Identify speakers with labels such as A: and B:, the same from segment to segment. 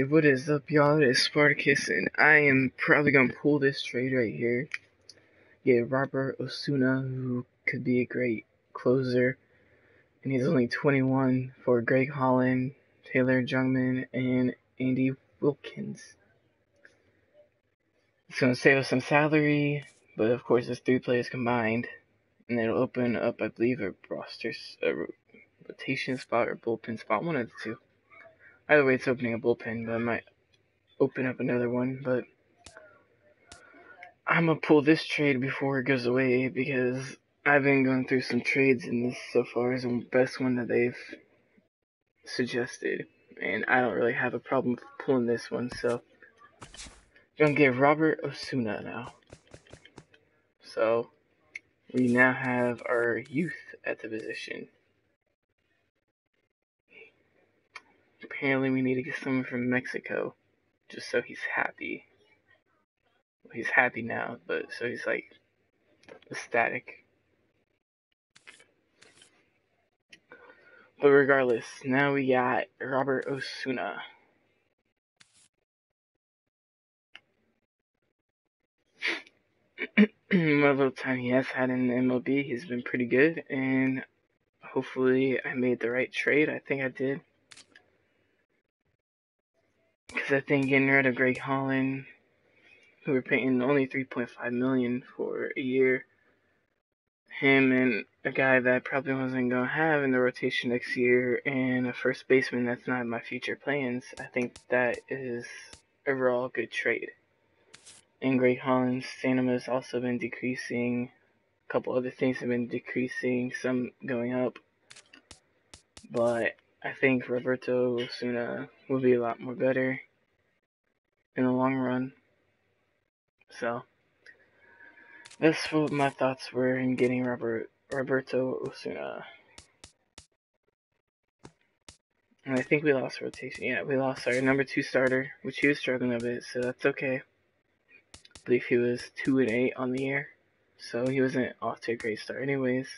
A: Hey, what is up, y'all? It's Spartacus, and I am probably gonna pull this trade right here. Get Robert Osuna, who could be a great closer, and he's only 21 for Greg Holland, Taylor Jungman, and Andy Wilkins. It's gonna save us some salary, but of course it's 3 players combined, and it'll open up, I believe, a rotation spot or bullpen spot, one of the two. Either way, it's opening a bullpen, but it might open up another one, but I'm gonna pull this trade before it goes away because I've been going through some trades, and this so far is the best one that they've suggested, and I don't really have a problem pulling this one, so I'm gonna get Robert Osuna now. So we now have our youth at the position. Apparently we need to get someone from Mexico just so he's happy. Well, he's happy now, but so he's like ecstatic. But regardless, now we got Robert Osuna. What little time he has had in the MLB, he's been pretty good, and hopefully I made the right trade. I think I did. Because I think getting rid of Greg Holland, who we're paying only $3.5 million for a year, him and a guy that I probably wasn't going to have in the rotation next year, and a first baseman that's not in my future plans, I think that is overall a good trade. And Greg Holland's stamina has also been decreasing. A couple other things have been decreasing, some going up. But I think Roberto Osuna will be a lot more better in the long run. So that's what my thoughts were in getting Roberto Osuna. And I think we lost rotation. Yeah, we lost our number 2 starter, which he was struggling a bit, so that's okay. I believe he was 2-8 on the year, so he wasn't off to a great start anyways.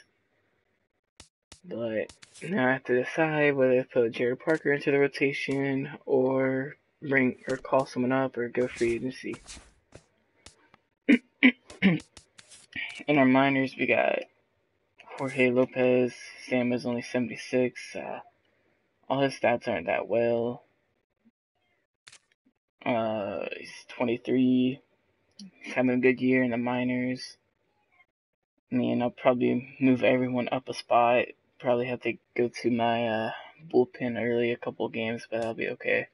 A: But now I have to decide whether to put Jared Parker into the rotation or call someone up or go free agency. In our minors, we got Jorge Lopez. Sam is only 76. All his stats aren't that well. He's 23. He's having a good year in the minors. I mean, I'll probably move everyone up a spot. Probably have to go to my bullpen early a couple games, but that'll be okay.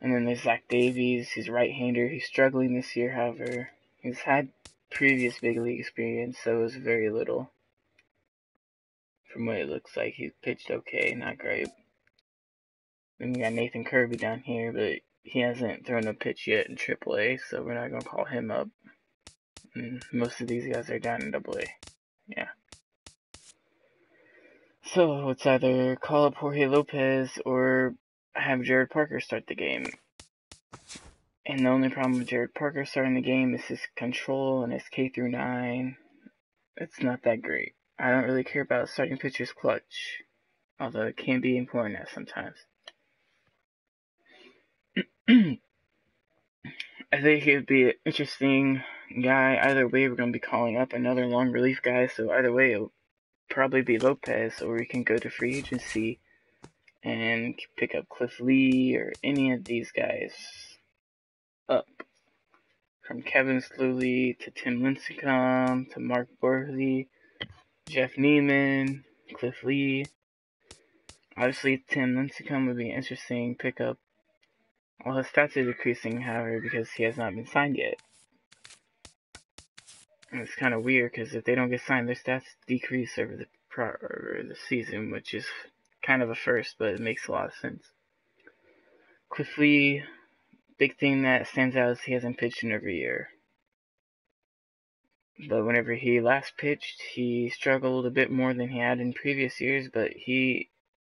A: And then there's Zach Davies. He's a right-hander. He's struggling this year, however. He's had previous big league experience, so it was very little. From what it looks like, he's pitched okay, not great. Then we got Nathan Kirby down here, but he hasn't thrown a pitch yet in AAA, so we're not going to call him up. And most of these guys are down in AA. Yeah. So it's either call up Jorge Lopez or have Jared Parker start the game. And the only problem with Jared Parker starting the game is his control and his K-9. It's not that great. I don't really care about starting pitchers clutch, although it can be important at sometimes. I think he would be an interesting guy. Either way, we're going to be calling up another long relief guy, so either way, it'll probably be Lopez, or we can go to free agency and pick up Cliff Lee or any of these guys up. From Kevin Slowly to Tim Lincecum to Mark Borley, Jeff Neiman, Cliff Lee. Obviously, Tim Lincecum would be an interesting pickup. Well, his stats are decreasing, however, because he has not been signed yet. And it's kind of weird, because if they don't get signed, their stats decrease over the season, which is kind of a first, but it makes a lot of sense. Cliff Lee, big thing that stands out is he hasn't pitched in every year. But whenever he last pitched, he struggled a bit more than he had in previous years, but he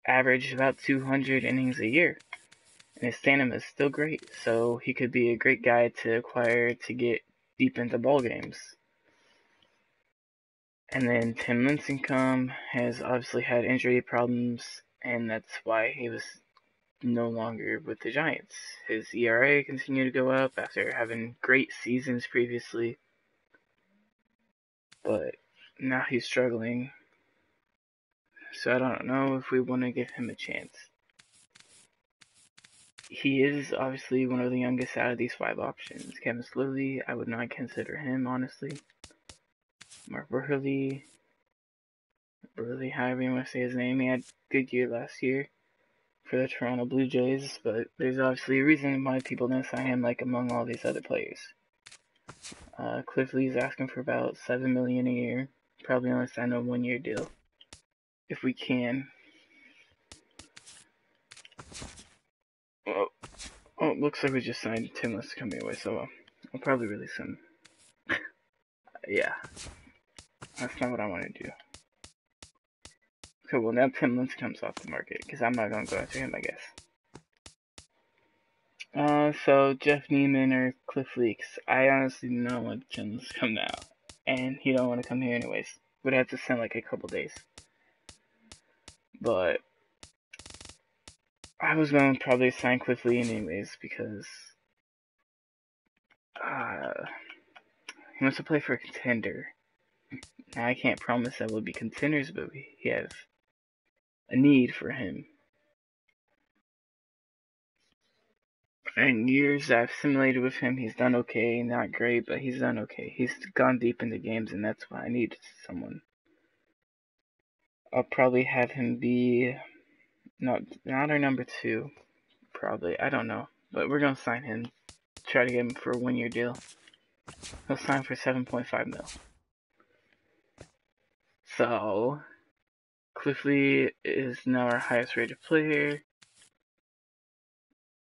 A: averaged about 200 innings a year. And his stamina is still great, so he could be a great guy to acquire to get deep into ball games. And then Tim Lincecum has obviously had injury problems, and that's why he was no longer with the Giants. His ERA continued to go up after having great seasons previously, but now he's struggling. So I don't know if we want to give him a chance. He is obviously one of the youngest out of these 5 options. Kevin Slowly, I would not consider him, honestly. Mark Burley, however you want to say his name, he had a good year last year for the Toronto Blue Jays, but there's obviously a reason why people don't sign him like among all these other players. Cliff Lee's asking for about $7 million a year. Probably only sign a 1-year deal if we can. Oh, it looks like we just signed Tim Lincecum anyway, so I'll probably release him. Yeah, that's not what I want to do. Okay, well now Tim Lincecum's off the market because I'm not gonna go after him, I guess. So Jeff Neiman or Cliff Leaks. I honestly do not want Tim Lincecum now, and he don't want to come here anyways. Would have to send like a couple days, but I was going to probably sign Cliff Lee anyways because he wants to play for a contender. Now I can't promise that we'll be contenders, but we have a need for him. In years I've simulated with him, he's done okay. Not great, but he's done okay. He's gone deep into games, and that's why I need someone. I'll probably have him be not our number 2. Probably. I don't know. But we're going to sign him. Try to get him for a 1-year deal. He'll sign for $7.5 million. So, Cliff Lee is now our highest rated player.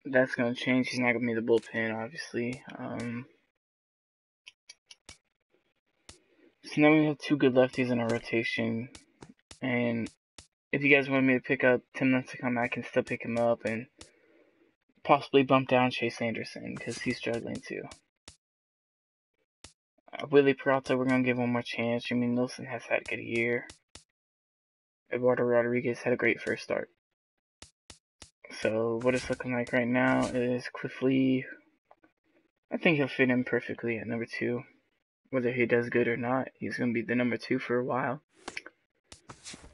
A: That's going to change. He's not going to be the bullpen, obviously. So now we have 2 good lefties in our rotation. And if you guys want me to pick up Tim Lincecum, I can still pick him up and possibly bump down Chase Anderson because he's struggling too. Willie Peralta, we're going to give one more chance. Jimmy Nilsson has had a good year. Eduardo Rodriguez had a great first start. So what it's looking like right now is Cliff Lee. I think he'll fit in perfectly at number 2. Whether he does good or not, he's going to be the number 2 for a while.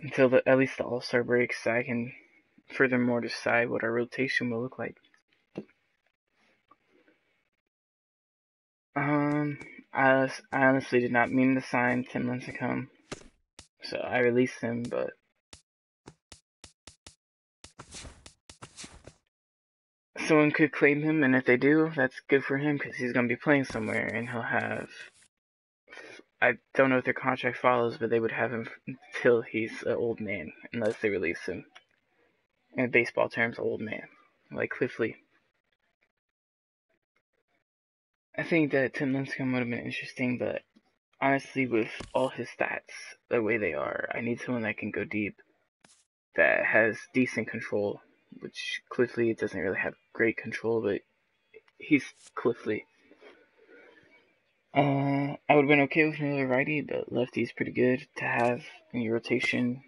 A: Until at least the All-Star break, so I can furthermore decide what our rotation will look like. I honestly did not mean to sign Tim Lincecum, so I released him, but someone could claim him, and if they do, that's good for him, because he's going to be playing somewhere, and he'll have, I don't know if their contract follows, but they would have him until he's an old man, unless they release him. In baseball terms, old man, like Cliff Lee. I think that Tim Lincecum would have been interesting, but honestly, with all his stats the way they are, I need someone that can go deep, that has decent control, which Cliff Lee doesn't really have great control, but he's Cliff Lee. I would have been okay with another righty, but lefty's pretty good to have in your rotation.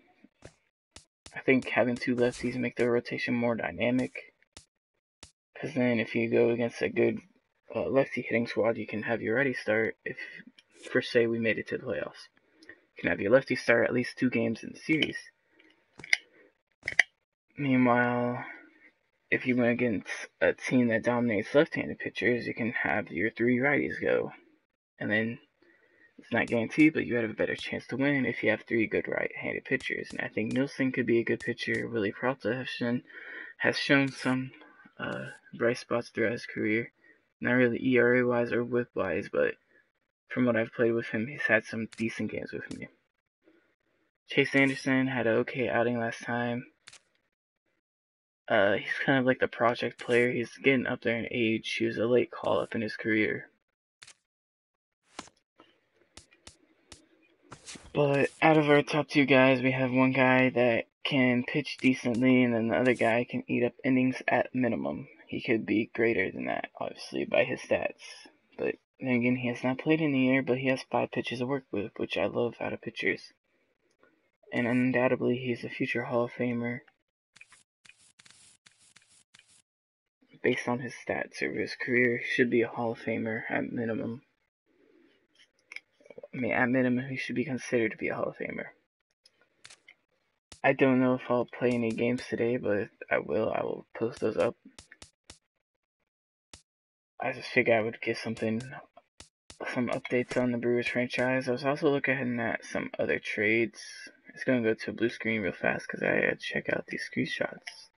A: I think having 2 lefties make the rotation more dynamic, because then if you go against a good lefty hitting squad, you can have your righty start. If, for say, we made it to the playoffs, you can have your lefty start at least 2 games in the series. Meanwhile, if you went against a team that dominates left-handed pitchers, you can have your 3 righties go. And then, it's not guaranteed, but you have a better chance to win if you have 3 good right-handed pitchers. And I think Nilsson could be a good pitcher. Willie Peralta has shown some bright spots throughout his career. Not really ERA-wise or whip-wise, but from what I've played with him, he's had some decent games with me. Chase Anderson had an okay outing last time. He's kind of like the project player. He's getting up there in age. He was a late call-up in his career. But out of our top 2 guys, we have one guy that can pitch decently, and then the other guy can eat up innings at minimum. He could be greater than that, obviously, by his stats. But then again, he has not played in a year, but he has 5 pitches to work with, which I love out of pitchers. And undoubtedly, he's a future Hall of Famer. based on his stats over his career, he should be a Hall of Famer at minimum. I mean, at minimum, he should be considered to be a Hall of Famer. I don't know if I'll play any games today, but I will post those up. I just figured I would get some updates on the Brewers franchise. I was also looking at some other trades. It's going to go to a blue screen real fast because I had to check out these screenshots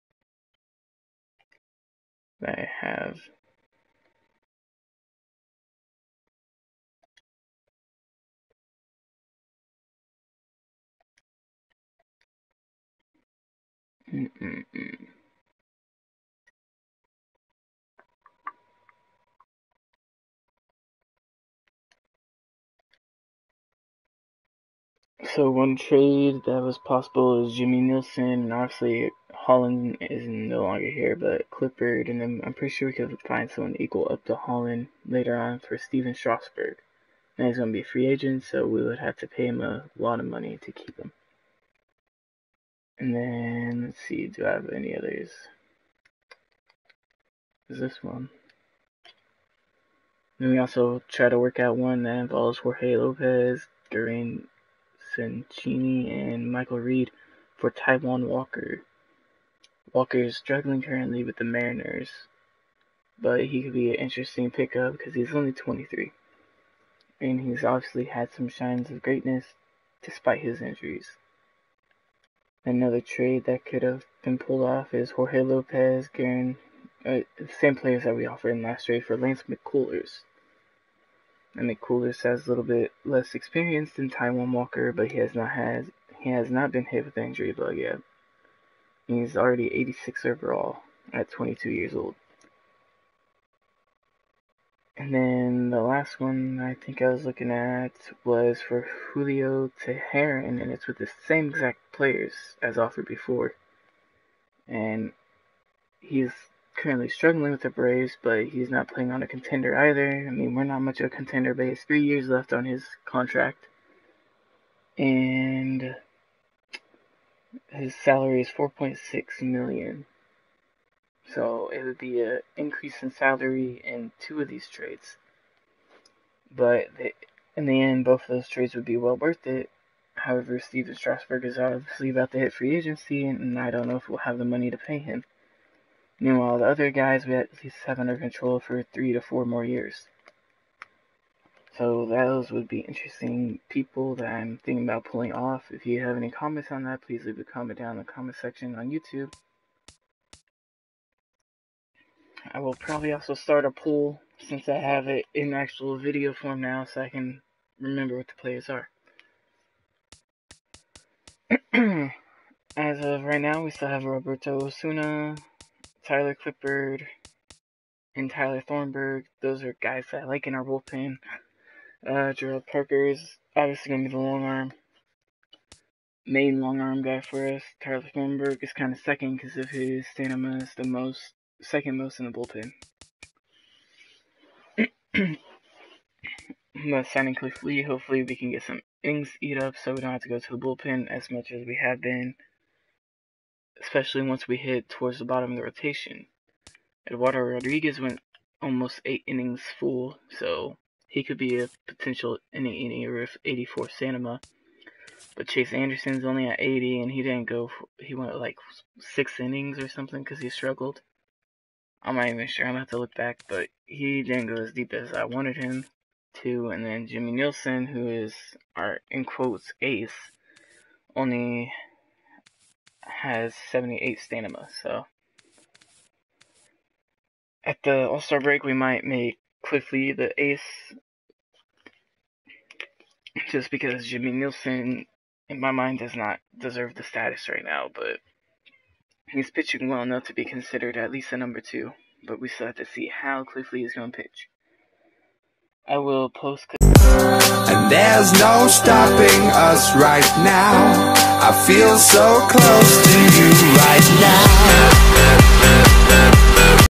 A: that I have. So one trade that was possible is Jimmy Nielsen, and obviously Holland is no longer here, but Clippard, and then I'm pretty sure we could find someone equal up to Holland later on for Steven Strasburg. And he's going to be a free agent, so we would have to pay him a lot of money to keep him. And then, let's see, do I have any others? Is this one? Then we also try to work out one that involves Jorge Lopez, Duran Sanchini, and Michael Reed for Taijuan Walker. Walker is struggling currently with the Mariners, but he could be an interesting pickup because he's only 23. And he's obviously had some shines of greatness despite his injuries. Another trade that could have been pulled off is Jorge Lopez, the same players that we offered in last trade, for Lance McCullers. And McCullers has a little bit less experience than Taijuan Walker, but he has not been hit with the injury bug yet. He's already 86 overall at 22 years old. And then the last one I think I was looking at was for Julio Teheran, and it's with the same exact players as offered before. And he's currently struggling with the Braves, but he's not playing on a contender either. I mean, we're not much of a contender, but he has 3 years left on his contract. And his salary is $4.6 million. So it would be an increase in salary in 2 of these trades. But in the end, both of those trades would be well worth it. However, Steven Strasburg is obviously about to hit free agency, and I don't know if we'll have the money to pay him. Meanwhile, the other guys we at least have under control for 3 to 4 more years. So those would be interesting people that I'm thinking about pulling off. If you have any comments on that, please leave a comment down in the comment section on YouTube. I will probably also start a poll since I have it in actual video form now, so I can remember what the players are. As of right now, we still have Roberto Osuna, Tyler Clippard, and Tyler Thornburg. Those are guys that I like in our bullpen. Gerald Parker is obviously going to be the main long arm guy for us. Tyler Thornburg is kind of second because of his stamina is the second most in the bullpen. But signing Cliff Lee, hopefully we can get some innings eat up so we don't have to go to the bullpen as much as we have been, especially once we hit towards the bottom of the rotation. Eduardo Rodriguez went almost 8 innings full, so he could be a potential inning eater with 84 stamina. But Chase Anderson's only at 80, and he went like 6 innings or something because he struggled. I'm not even sure, I'm gonna have to look back, but he didn't go as deep as I wanted him to. And then Jimmy Nielsen, who is our, in quotes, ace, only has 78 stamina, so at the All-Star break we might make Cliff Lee the ace, just because Jimmy Nielsen, in my mind, does not deserve the status right now, but he's pitching well enough to be considered at least a number 2, but we still have to see how Cliff Lee is going to pitch. I will post.
B: And there's no stopping us right now. I feel so close to you right now.